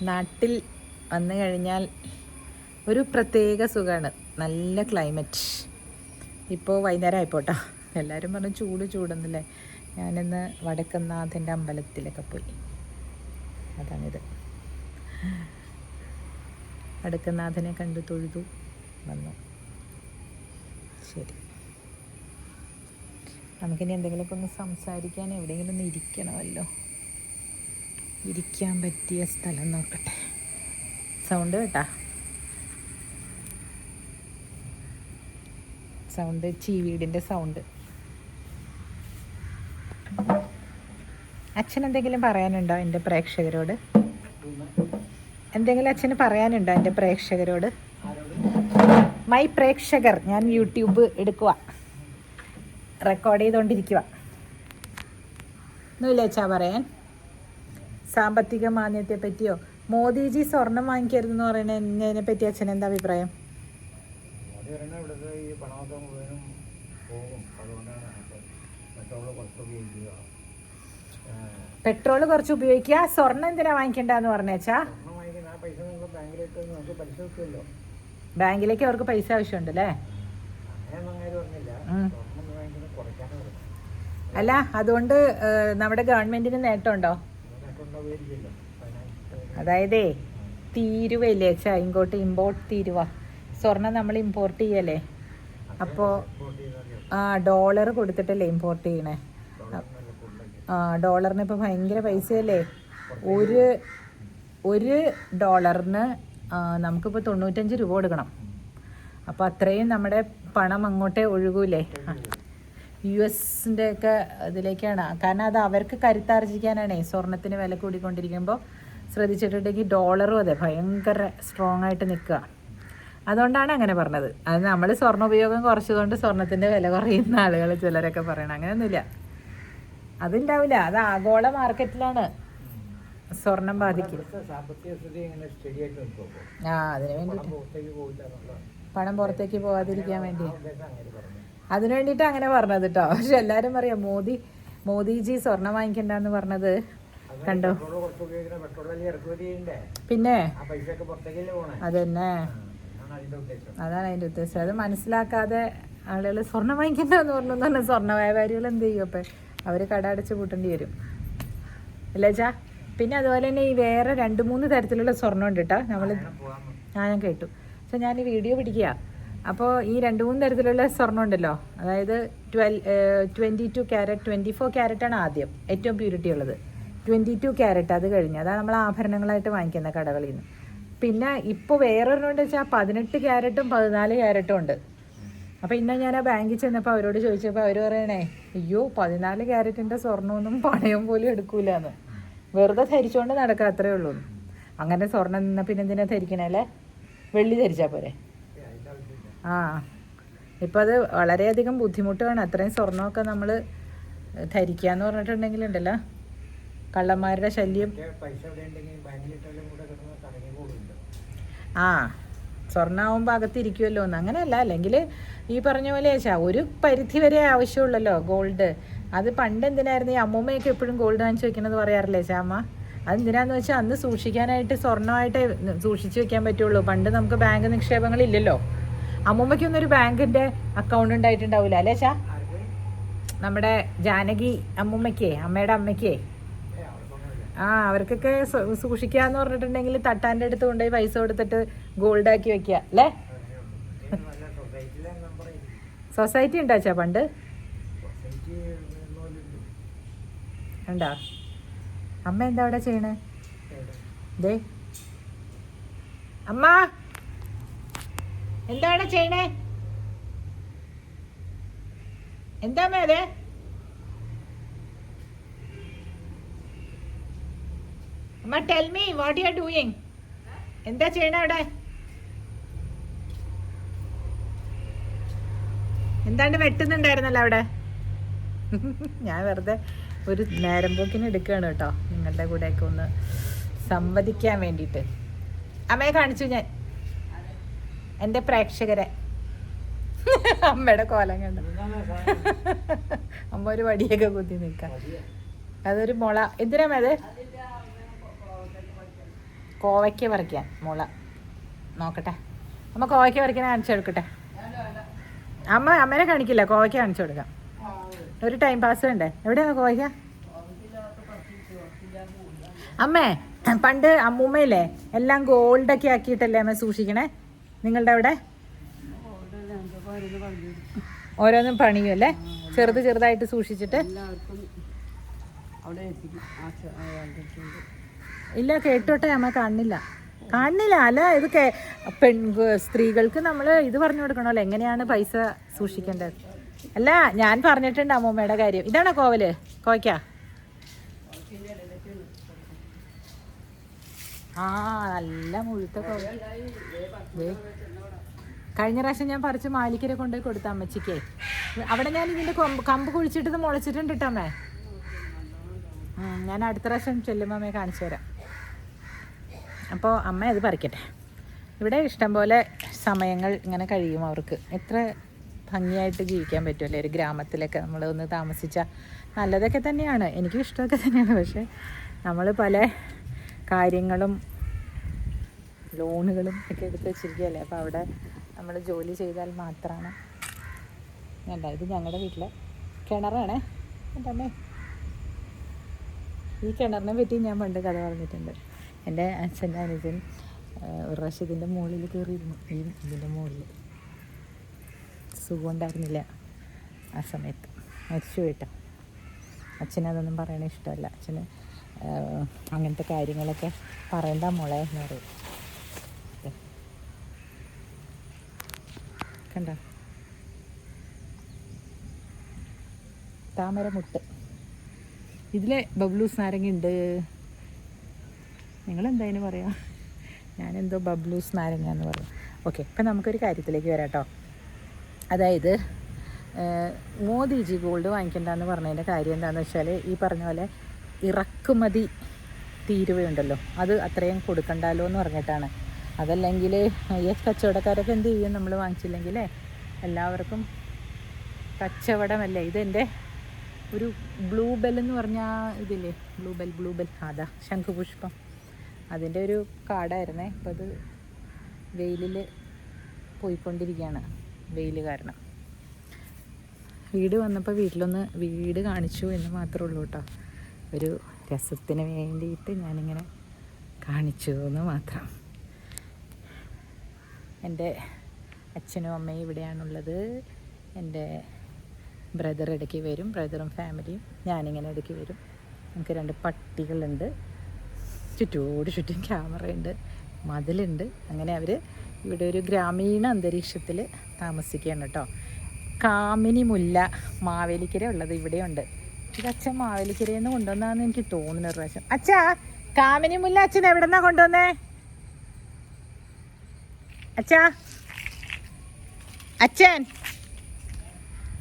നാട്ടിൽ വന്നു കഴിഞ്ഞാൽ ഒരു പ്രത്യേക സുഖമാണ്. നല്ല ക്ലൈമറ്റ്. ഇപ്പോൾ വൈകുന്നേരം ആയിപ്പോട്ടോ. എല്ലാവരും പറഞ്ഞു ചൂട് ചൂടെന്നല്ലേ. ഞാനിന്ന് വടക്കനാഥൻ്റെ അമ്പലത്തിലൊക്കെ പോയി. അതാണിത്. വടക്കനാഥനെ കണ്ടു തൊഴുതു വന്നു. ശരി, നമുക്കിനി എന്തെങ്കിലുമൊക്കെ ഒന്ന് സംസാരിക്കാൻ എവിടെയെങ്കിലും ഒന്ന് ഇരിക്കണമല്ലോ. ഇരിക്കാൻ പറ്റിയ സ്ഥലം നോക്കട്ടെ. സൗണ്ട് കേട്ടാ? സൗണ്ട് ചീവീടിൻ്റെ സൗണ്ട്. അച്ഛൻ എന്തെങ്കിലും പറയാനുണ്ടോ എൻ്റെ പ്രേക്ഷകരോട്? എന്തെങ്കിലും അച്ഛന് പറയാനുണ്ടോ എൻ്റെ പ്രേക്ഷകരോട്? മൈ പ്രേക്ഷകർ, ഞാൻ യൂട്യൂബ് എടുക്കുക, റെക്കോർഡ് ചെയ്തുകൊണ്ടിരിക്കുക. ഒന്നുമില്ല അച്ഛാ പറയാൻ? സാമ്പത്തിക മാന്യത്തെ പറ്റിയോ? മോദിജി സ്വർണം വാങ്ങിക്കരുതെന്ന് പറയുന്നതിനെ പറ്റി അച്ഛൻ എന്താ അഭിപ്രായം? പെട്രോള് കുറച്ച് ഉപയോഗിക്കുക, സ്വർണം എന്തിനാ വാങ്ങിക്കണ്ടെന്ന് പറഞ്ഞേച്ചാ? ബാങ്കിലേക്ക് അവർക്ക് പൈസ ആവശ്യമുണ്ട് അല്ലേ? അല്ല, അതുകൊണ്ട് നമ്മുടെ ഗവൺമെന്റിന് നേട്ടമുണ്ടോ? അതായത് തീരുവയില്ലേ അച്ഛാ, ഇങ്ങോട്ട് ഇമ്പോർട്ട് തീരുവ. സ്വർണം നമ്മൾ ഇമ്പോർട്ട് ചെയ്യല്ലേ, അപ്പോൾ ഡോളർ കൊടുത്തിട്ടല്ലേ ഇമ്പോർട്ട് ചെയ്യണേ. ഡോളറിന് ഇപ്പോൾ ഭയങ്കര പൈസയല്ലേ. ഒരു ഡോളറിന് നമുക്കിപ്പോൾ 95 രൂപ കൊടുക്കണം. അപ്പോൾ അത്രയും നമ്മുടെ പണം അങ്ങോട്ടേ ഒഴുകൂലേ. US-ൻ്റെ ഒക്കെ ഇതിലേക്കാണ്. കാരണം അത് അവർക്ക് കരുത്താർജിക്കാനാണേ. സ്വർണത്തിന് വില കൂടിക്കൊണ്ടിരിക്കുമ്പോൾ ശ്രദ്ധിച്ചിട്ടുണ്ടെങ്കിൽ ഡോളറും അതെ ഭയങ്കര സ്ട്രോങ് ആയിട്ട് നിൽക്കുക. അതുകൊണ്ടാണ് അങ്ങനെ പറഞ്ഞത്. അത് നമ്മൾ സ്വർണ്ണ ഉപയോഗം കുറച്ചതുകൊണ്ട് സ്വർണത്തിൻ്റെ വില കുറയുന്ന ആളുകൾ ചിലരൊക്കെ പറയണം. അങ്ങനെയൊന്നുമില്ല, അതുണ്ടാവില്ല. അത് ആഗോള മാർക്കറ്റിലാണ് സ്വർണം ബാധിക്കും. അതിന് വേണ്ടിയിട്ട് പണം പുറത്തേക്ക് പോകാതിരിക്കാൻ വേണ്ടി അതിനു വേണ്ടിയിട്ട് അങ്ങനെ പറഞ്ഞത് കേട്ടോ. പക്ഷെ എല്ലാവരും പറയാം മോദിജി സ്വർണം വാങ്ങിക്കണ്ടെന്ന് പറഞ്ഞത് കണ്ടോ. പിന്നെ അതന്നെ, അതാണ് അതിൻ്റെ ഉദ്ദേശം. അത് മനസ്സിലാക്കാതെ ആളുകൾ സ്വർണം വാങ്ങിക്കണ്ടെന്ന് പറഞ്ഞെന്ന് പറഞ്ഞാൽ സ്വർണ്ണ വ്യാപാരികൾ എന്ത് ചെയ്യും? അപ്പം അവർ കട അടച്ച് പൂട്ടേണ്ടി വരും അല്ലേ ചാ? പിന്നെ അതുപോലെ തന്നെ ഈ വേറെ 2-3 തരത്തിലുള്ള സ്വർണ്ണം ഉണ്ട് കേട്ടോ. ഞാൻ കേട്ടു. പക്ഷെ ഞാൻ ഈ വീഡിയോ പിടിക്കുക. അപ്പോൾ ഈ 2-3 തരത്തിലുള്ള സ്വർണ്ണം ഉണ്ടല്ലോ. അതായത് 22 ക്യാരറ്റ്, 24 ക്യാരറ്റാണ് ആദ്യം ഏറ്റവും പ്യൂരിറ്റി ഉള്ളത്. 22 ക്യാരറ്റ് അത് കഴിഞ്ഞ് അതാണ് നമ്മൾ ആഭരണങ്ങളായിട്ട് വാങ്ങിക്കുന്ന കടകളിൽ നിന്ന്. പിന്നെ ഇപ്പോൾ വേറൊരെണ്ണം വെച്ചാൽ 18 ക്യാരറ്റും 14 ക്യാരറ്റും ഉണ്ട്. അപ്പോൾ ഇന്ന് ഞാൻ ആ ബാങ്കിൽ ചെന്നപ്പോൾ അവരോട് ചോദിച്ചപ്പോൾ അവർ പറയണേ, അയ്യോ 14 ക്യാരറ്റിൻ്റെ സ്വർണ്ണമൊന്നും പണയം പോലും എടുക്കൂലെന്ന്, വെറുതെ ധരിച്ചുകൊണ്ട് നടക്കുക, അത്രേ ഉള്ളൂ. അങ്ങനെ സ്വർണ്ണം നിന്ന പിന്നെ എന്തിനാ ധരിക്കണേ അല്ലേ? വെള്ളി ധരിച്ചാൽ പോരെ. ഇപ്പം അത് വളരെയധികം ബുദ്ധിമുട്ടാണ്. അത്രയും സ്വർണ്ണമൊക്കെ നമ്മൾ ധരിക്കുക എന്ന് പറഞ്ഞിട്ടുണ്ടെങ്കിലുണ്ടല്ലോ, കള്ളന്മാരുടെ ശല്യം. സ്വർണ്ണമാകുമ്പോൾ അകത്തിരിക്കുമല്ലോ എന്ന്. അങ്ങനെയല്ല, അല്ലെങ്കിൽ ഈ പറഞ്ഞ പോലെ ഒരു പരിധി വരെ ആവശ്യമുള്ളല്ലോ ഗോൾഡ്. അത് പണ്ട് എന്തിനായിരുന്നു ഈ അമ്മൂമ്മയൊക്കെ എപ്പോഴും ഗോൾഡ് വാങ്ങിച്ച് വെക്കണമെന്ന് പറയാറില്ലേ ചാമ്മ? അതെന്തിനാന്ന് വെച്ചാൽ അന്ന് സൂക്ഷിക്കാനായിട്ട് സ്വർണ്ണമായിട്ട് സൂക്ഷിച്ച് വെക്കാൻ പറ്റുള്ളൂ. പണ്ട് നമുക്ക് ബാങ്ക് നിക്ഷേപങ്ങളില്ലല്ലോ. അമ്മൂമ്മയ്ക്കൊന്നും ഒരു ബാങ്കിൻ്റെ അക്കൗണ്ട് ഉണ്ടായിട്ടുണ്ടാവില്ല അല്ലേ ചാ? നമ്മുടെ ജാനകി അമ്മൂമ്മയ്ക്കേ, അമ്മയുടെ അമ്മയ്ക്കേ, അവർക്കൊക്കെ സൂക്ഷിക്കാന്ന് പറഞ്ഞിട്ടുണ്ടെങ്കിൽ തട്ടാൻ്റെ അടുത്ത് കൊണ്ടുപോയി പൈസ കൊടുത്തിട്ട് ഗോൾഡാക്കി വെക്കുക അല്ലേ? സൊസൈറ്റി ഉണ്ടോ ചാ പണ്ട്? ഉണ്ടോ? അമ്മ എന്താ അവിടെ ചെയ്യണേ? ദേ അമ്മ എന്താ അവിടെ ചെയ്യണേ? എന്താ അമ്മ അതെ? അമ്മ tell me what you are doing? എന്താ ചെയ്യണേ അവിടെ? എന്താണ്ട് വെട്ടുന്നുണ്ടായിരുന്നല്ലോ അവിടെ. ഞാൻ വെറുതെ ഒരു നേരം പോക്കിന് എടുക്കുകയാണ് കേട്ടോ, നിങ്ങളുടെ കൂടെയൊക്കെ ഒന്ന് സംവദിക്കാൻ വേണ്ടിയിട്ട്. അമ്മയെ കാണിച്ചു ഞാൻ എൻ്റെ പ്രേക്ഷകരെ. അമ്മയുടെ കോലം കണ്ട അമ്മ ഒരു വടിയൊക്കെ കുത്തി നിൽക്കാം. അതൊരു മുള. എന്തിനാ അത്? കോവയ്ക്ക പറിക്കാൻ മുള നോക്കട്ടെ. അമ്മ കോവയ്ക്ക പറിക്കാൻ കാണിച്ചു കൊടുക്കട്ടെ. അമ്മേനെ കാണിക്കില്ല, കോവയ്ക്ക കാണിച്ചു കൊടുക്കാം. ഒരു ടൈം പാസ് വേണ്ടേ. എവിടെയാണ് കോവയ്ക്ക? അമ്മേ, പണ്ട് അമ്മൂമ്മയില്ലേ എല്ലാം ഗോൾഡൊക്കെ ആക്കിയിട്ടല്ലേ അമ്മ സൂക്ഷിക്കണേ? നിങ്ങളുടെ അവിടെ ഓരോന്നും പണിയും അല്ലേ? ചെറുതായിട്ട് സൂക്ഷിച്ചിട്ട്. ഇല്ല, കേട്ടോട്ടെ അമ്മ. കാണില്ല അല്ല. ഇത് സ്ത്രീകൾക്ക് നമ്മൾ ഇത് പറഞ്ഞു കൊടുക്കണമല്ലോ, എങ്ങനെയാണ് പൈസ സൂക്ഷിക്കേണ്ടത്. അല്ല, ഞാൻ പറഞ്ഞിട്ടുണ്ട് അമ്മൂമ്മയുടെ കാര്യം. ഇതാണോ കോവല്? കോവയ്ക്ക? ആ, നല്ല മുഴുത്ത കോവയ്ക്ക. കഴിഞ്ഞ പ്രാവശ്യം ഞാൻ പറിച്ച് മാലിക്കര കൊണ്ടുപോയി കൊടുത്ത അമ്മച്ചിക്ക്. അവിടെ ഞാൻ ഇതിൻ്റെ കമ്പ് കുഴിച്ചിട്ട് ഇത് മുളച്ചിട്ടുണ്ട് കേട്ടോ അമ്മേ. ഞാൻ അടുത്ത പ്രാവശ്യം ചെല്ലുമ്പോൾ അമ്മയെ കാണിച്ചു തരാം. അപ്പോൾ അമ്മ അത് പറിക്കട്ടെ. ഇവിടെ ഇഷ്ടംപോലെ സമയങ്ങൾ ഇങ്ങനെ കഴിയും അവർക്ക്. എത്ര ഭംഗിയായിട്ട് ജീവിക്കാൻ പറ്റുമല്ലേ ഒരു ഗ്രാമത്തിലൊക്കെ നമ്മൾ ഒന്ന് താമസിച്ചാൽ. നല്ലതൊക്കെ തന്നെയാണ്, എനിക്കും ഇഷ്ടമൊക്കെ തന്നെയാണ്. പക്ഷേ നമ്മൾ പല കാര്യങ്ങളും ലോണുകളും ഒക്കെ എടുത്ത് വെച്ചിരിക്കുകയല്ലേ. അപ്പോൾ അവിടെ നമ്മൾ ജോലി ചെയ്താൽ മാത്രമാണ്. ഇത് ഞങ്ങളുടെ വീട്ടിലെ കിണറാണേ. തന്നെ ഈ കിണറിനെ പറ്റി ഞാൻ പണ്ട് കഥ പറഞ്ഞിട്ടുണ്ട്. എൻ്റെ അച്ഛൻ്റെ അനുജൻ ഒരു പ്രാവശ്യം ഇതിൻ്റെ മുകളിൽ കയറിയിരുന്നു. ഇതിൻ്റെ മുകളിൽ സുഖം ഉണ്ടായിരുന്നില്ല ആ സമയത്ത്, മരിച്ചു പോയിട്ടോ. അച്ഛനതൊന്നും പറയണ ഇഷ്ടമല്ല. അച്ഛന് അങ്ങനത്തെ കാര്യങ്ങളൊക്കെ പറയണ്ട മോളെ എന്ന് പറയും. കണ്ടോ താമരമുട്ട്. ഇതിലെ ബബ്ലൂസ് നാരങ്ങ ഉണ്ട്. നിങ്ങളെന്തായാലും പറയാം, ഞാനെന്തോ ബബ്ലൂസ് നാരങ്ങ എന്ന് പറയും. ഓക്കെ, ഇപ്പം നമുക്കൊരു കാര്യത്തിലേക്ക് വരാം കേട്ടോ. അതായത് മോദിജി ഗോൾഡ് വാങ്ങിക്കണ്ടെന്ന് പറഞ്ഞതിൻ്റെ കാര്യം എന്താണെന്ന് വെച്ചാൽ, ഈ പറഞ്ഞ പോലെ ഇറക്കുമതി തീരുവയുണ്ടല്ലോ, അത് അത്രയും കൊടുക്കണ്ടല്ലോ എന്ന് പറഞ്ഞിട്ടാണ്. അതല്ലെങ്കിൽ ഈ കച്ചവടക്കാരൊക്കെ എന്ത് ചെയ്യും, നമ്മൾ വാങ്ങിച്ചില്ലെങ്കിൽ എല്ലാവർക്കും കച്ചവടമല്ലേ. ഇതെൻ്റെ ഒരു ബ്ലൂ ബെൽ എന്ന് പറഞ്ഞാൽ ഇതില്ലേ, ബ്ലൂ ബെൽ അതാ ശംഖുപുഷ്പം, അതിൻ്റെ ഒരു കാർഡായിരുന്നേ. അപ്പോൾ അത് വെയിലിൽ പോയിക്കൊണ്ടിരിക്കുകയാണ്, വെയിൽ കാരണം. വീട് വന്നപ്പോൾ വീട്ടിലൊന്ന് വീട് കാണിച്ചു എന്ന് മാത്രമേ ഉള്ളൂ കേട്ടോ. ഒരു രസത്തിന് വേണ്ടിയിട്ട് ഞാനിങ്ങനെ കാണിച്ചു എന്ന് മാത്രം. എൻ്റെ അച്ഛനും അമ്മയും ഇവിടെയാണുള്ളത്. എൻ്റെ ബ്രദർ ഇടയ്ക്ക് വരും, ബ്രദറും ഫാമിലിയും. ഞാനിങ്ങനെ ഇടയ്ക്ക് വരും. നമുക്ക് 2 പട്ടികളുണ്ട്, ചുറ്റും ക്യാമറയുണ്ട്, മതിലുണ്ട്. അങ്ങനെ അവർ ഇവിടെ ഒരു ഗ്രാമീണ അന്തരീക്ഷത്തിൽ താമസിക്കുകയാണ് കേട്ടോ. കാമിനി മുല്ല മാവേലിക്കര ഉള്ളത് ഇവിടെയുണ്ട്. ഇത് അച്ഛൻ മാവേലിക്കരയിൽ നിന്ന് കൊണ്ടുവന്നാന്ന് എനിക്ക് തോന്നുന്നു ഒരു പ്രാവശ്യം. അച്ഛാ, കാമിനി മുല്ല അച്ഛൻ എവിടെ നിന്നാ കൊണ്ടുവന്നേ? അച്ഛൻ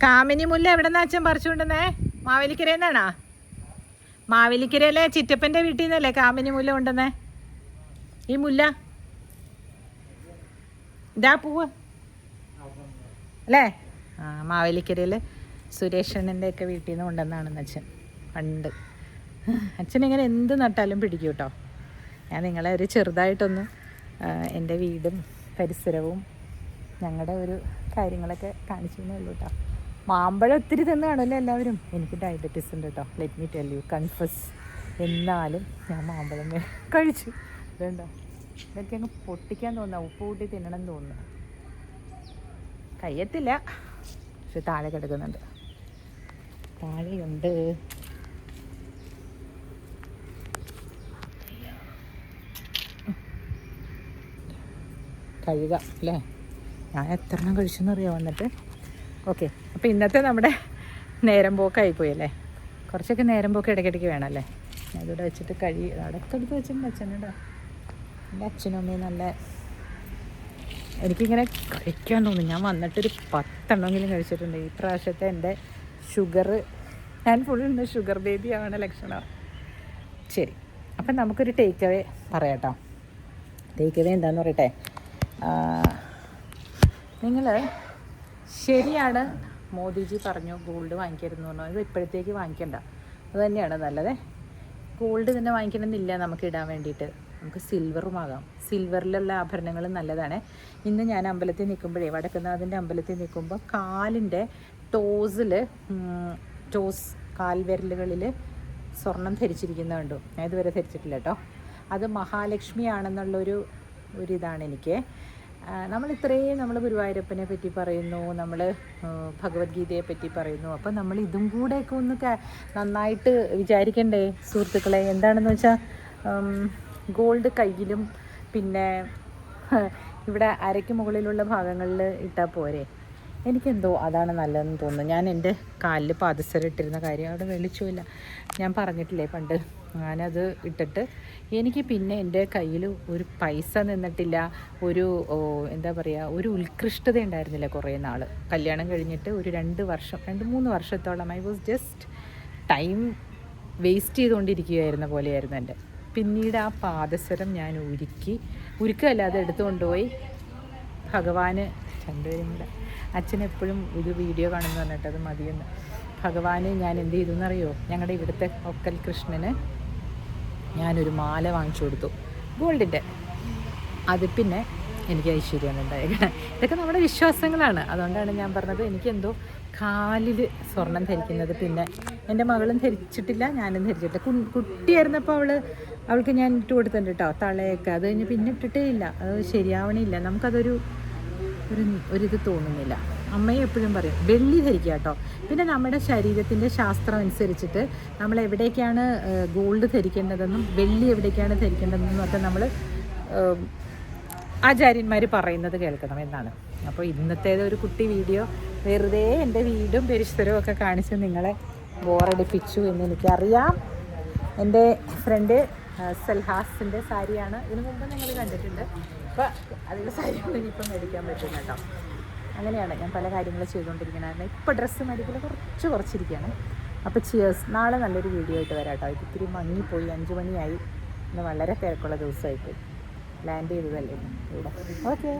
കാമിനി മുല്ല എവിടെ നിന്നാ അച്ഛൻ പറിച്ചുകൊണ്ടുവന്നേ? മാവേലിക്കരയിൽ നിന്നാണോ? മാവേലിക്കരയിലെ ചിറ്റപ്പൻ്റെ വീട്ടിൽ നിന്നല്ലേ കാമിനി മുല്ല കൊണ്ടുവന്നേ? ഈ മുല്ല ഇതാ പൂവ് അല്ലേ? മാവേലിക്കരയിൽ സുരേഷണ്ണൻ്റെ ഒക്കെ വീട്ടിൽ നിന്ന് കൊണ്ടുവന്നാണെന്ന് അച്ഛൻ പണ്ട്. അച്ഛനിങ്ങനെ എന്ത് നട്ടാലും പിടിക്കും കേട്ടോ. ഞാൻ നിങ്ങളെ ഒരു ചെറുതായിട്ടൊന്ന് എൻ്റെ വീടും പരിസരവും ഞങ്ങളുടെ ഒരു കാര്യങ്ങളൊക്കെ കാണിച്ചു തന്നേ ഉള്ളൂ കേട്ടോ. മാമ്പഴം ഒത്തിരി തിന്ന് കാണുമല്ലോ എല്ലാവരും. എനിക്ക് ഡയബറ്റീസ് ഉണ്ട് കേട്ടോ, let me tell you, confess. എന്നാലും ഞാൻ മാമ്പഴം കഴിച്ചു. ഇതുണ്ടോ, ഇതൊക്കെ അങ്ങ് പൊട്ടിക്കാൻ തോന്നുക, ഉപ്പ് കൂട്ടി തിന്നണം തോന്നുന്നു. കഴിയത്തില്ല, പക്ഷെ താഴെ കിടക്കുന്നുണ്ട്, താഴെയുണ്ട്. കഴുകാം അല്ലേ? ഞാൻ എത്ര എണ്ണം കഴിച്ചെന്നറിയാം വന്നിട്ട്. ഓക്കെ, അപ്പോൾ ഇന്നത്തെ നമ്മുടെ നേരം പോക്കായിപ്പോയി അല്ലേ? കുറച്ചൊക്കെ നേരം പോക്ക് ഇടയ്ക്കിടയ്ക്ക് വേണമല്ലേ? അതിവിടെ വെച്ചിട്ട് അടുത്തടുത്ത് വെച്ചിട്ടുണ്ട് അച്ഛനുണ്ടോ. എൻ്റെ അച്ഛനും അമ്മയും നല്ല, എനിക്കിങ്ങനെ കഴിക്കാൻ തോന്നും. ഞാൻ വന്നിട്ടൊരു 10 എണ്ണമെങ്കിലും കഴിച്ചിട്ടുണ്ട്. ഈ പ്രാവശ്യത്തെ എൻ്റെ ഷുഗർ, ഞാൻ ഫുള്ള് ഷുഗർ ബേബി ആവണ ലക്ഷണമാണ്. ശരി, അപ്പം നമുക്കൊരു ടേക്ക് അവേ പറയാട്ടോ. ടേക്ക് അവേ എന്താണെന്ന് പറയട്ടെ. നിങ്ങൾ ശരിയാണ്, മോദിജി പറഞ്ഞു ഗോൾഡ് വാങ്ങിക്കരുതെന്ന് പറഞ്ഞു. ഇത് ഇപ്പോഴത്തേക്ക് വാങ്ങിക്കണ്ട, അത് തന്നെയാണ് നല്ലത്. ഗോൾഡ് തന്നെ വാങ്ങിക്കണമെന്നില്ല നമുക്ക് ഇടാൻ വേണ്ടിയിട്ട്, നമുക്ക് സിൽവറുമാകാം. സിൽവറിലുള്ള ആഭരണങ്ങൾ നല്ലതാണ്. ഇന്ന് ഞാൻ അമ്പലത്തിൽ നിൽക്കുമ്പോഴേ, വടക്കുന്നാഥൻ്റെ അമ്പലത്തിൽ നിൽക്കുമ്പോൾ കാലിൻ്റെ ടോസ് കാൽവിരലുകളിൽ സ്വർണം ധരിച്ചിരിക്കുന്നത് കണ്ടു. ഞാൻ ഇതുവരെ ധരിച്ചിട്ടില്ല കേട്ടോ. അത് മഹാലക്ഷ്മി ആണെന്നുള്ളൊരു ഇതാണ് എനിക്ക്. നമ്മൾ ഗുരുവായൂരപ്പനെ പറ്റി പറയുന്നു, നമ്മൾ ഭഗവത്ഗീതയെ പറ്റി പറയുന്നു. അപ്പം നമ്മൾ ഇതും കൂടെയൊക്കെ ഒന്ന് നന്നായിട്ട് വിചാരിക്കണ്ടേ സുഹൃത്തുക്കളെ? എന്താണെന്ന് വെച്ചാൽ ഗോൾഡ് കയ്യിലും പിന്നെ ഇവിടെ അരയ്ക്ക് മുകളിലുള്ള ഭാഗങ്ങളിൽ ഇട്ടാൽ പോരെ? എനിക്കെന്തോ അതാണ് നല്ലതെന്ന് തോന്നുന്നു. ഞാൻ എൻ്റെ കാലിൽ പാദസരം ഇട്ടിരുന്ന കാര്യം അവിടെ വെളിച്ചമില്ല, ഞാൻ പറഞ്ഞിട്ടില്ലേ പണ്ട്. ഞാനത് ഇട്ടിട്ട് എനിക്ക് പിന്നെ എൻ്റെ കയ്യിൽ ഒരു പൈസ നിന്നിട്ടില്ല, എന്താ പറയുക, ഒരു ഉത്കൃഷ്ടത ഉണ്ടായിരുന്നില്ല കുറേ നാൾ. കല്യാണം കഴിഞ്ഞിട്ട് ഒരു 2-3 വർഷത്തോളം I was just time waste ചെയ്തുകൊണ്ടിരിക്കുകയായിരുന്ന പോലെയായിരുന്നു എൻ്റെ. പിന്നീട് ആ പാദസരം ഞാൻ ഉരുക്കല്ലാതെ എടുത്തുകൊണ്ടുപോയി ഭഗവാന് രണ്ടുപേരും കൂടെ, അച്ഛനെപ്പോഴും ഇത് വീഡിയോ കാണുന്നു പറഞ്ഞിട്ട് അത് മതിയെന്ന്. ഭഗവാന് ഞാൻ എന്ത് ചെയ്തു എന്നറിയോ? ഞങ്ങളുടെ ഇവിടുത്തെ ഒക്കൽ കൃഷ്ണന് ഞാനൊരു മാല വാങ്ങിച്ചു കൊടുത്തു, ഗോൾഡിൻ്റെ. അത് പിന്നെ എനിക്ക് ഐശ്വര്യമാണ് ഉണ്ടായേക്കണം. ഇതൊക്കെ നമ്മുടെ വിശ്വാസങ്ങളാണ്. അതുകൊണ്ടാണ് ഞാൻ പറഞ്ഞത്, എനിക്കെന്തോ കാലിൽ സ്വർണം ധരിക്കുന്നത്. പിന്നെ എൻ്റെ മകളും ധരിച്ചിട്ടില്ല, ഞാനും ധരിച്ചിട്ടില്ല. കുട്ടിയായിരുന്നപ്പോൾ അവൾക്ക് ഞാൻ ഇട്ട് കൊടുത്തിട്ടുണ്ട് കേട്ടോ തളയൊക്കെ. അത് കഴിഞ്ഞ് പിന്നെ ഇട്ടിട്ടേ ഇല്ല, അത് ശരിയാവണില്ല, നമുക്കതൊരു തോന്നുന്നില്ല. അമ്മയെ എപ്പോഴും പറയും വെള്ളി ധരിക്കുക കേട്ടോ. പിന്നെ നമ്മുടെ ശരീരത്തിൻ്റെ ശാസ്ത്രം അനുസരിച്ചിട്ട് നമ്മൾ എവിടേക്കാണ് ഗോൾഡ് ധരിക്കേണ്ടതെന്നും വെള്ളി എവിടേക്കാണ് ധരിക്കേണ്ടതെന്നും ഒക്കെ നമ്മൾ ആചാര്യന്മാർ പറയുന്നത് കേൾക്കണം എന്നാണ്. അപ്പോൾ ഇന്നത്തേതൊരു കുട്ടി വീഡിയോ വെറുതെ എൻ്റെ വീടും പരിസരവും ഒക്കെ കാണിച്ച് നിങ്ങളെ ബോറടിപ്പിച്ചു എന്ന് എനിക്കറിയാം. എൻ്റെ ഫ്രണ്ട് സൽഹാസിൻ്റെ സാരിയാണ്, ഇതിനു മുമ്പ് നിങ്ങൾ കണ്ടിട്ടുണ്ട്. അപ്പോൾ അതിൻ്റെ സാരിയൊന്നും ഇനിയിപ്പം മേടിക്കാൻ പറ്റില്ല കേട്ടോ. അങ്ങനെയാണ് ഞാൻ പല കാര്യങ്ങളും ചെയ്തുകൊണ്ടിരിക്കുന്നത്. ഇപ്പോൾ ഡ്രസ്സ് മേടിക്കൽ കുറച്ചിരിക്കുകയാണ്. അപ്പോൾ ചിയേഴ്സ്. നാളെ നല്ലൊരു വീഡിയോ ആയിട്ട് വരാം കേട്ടോ. ഇത്തിരി മങ്ങിപ്പോയി, 5 മണിയായി. ഇന്ന് വളരെ തിരക്കുള്ള ദിവസമായിപ്പോയി. ലാൻഡ് ചെയ്തതല്ലേ ഇവിടെ. ഓക്കെ.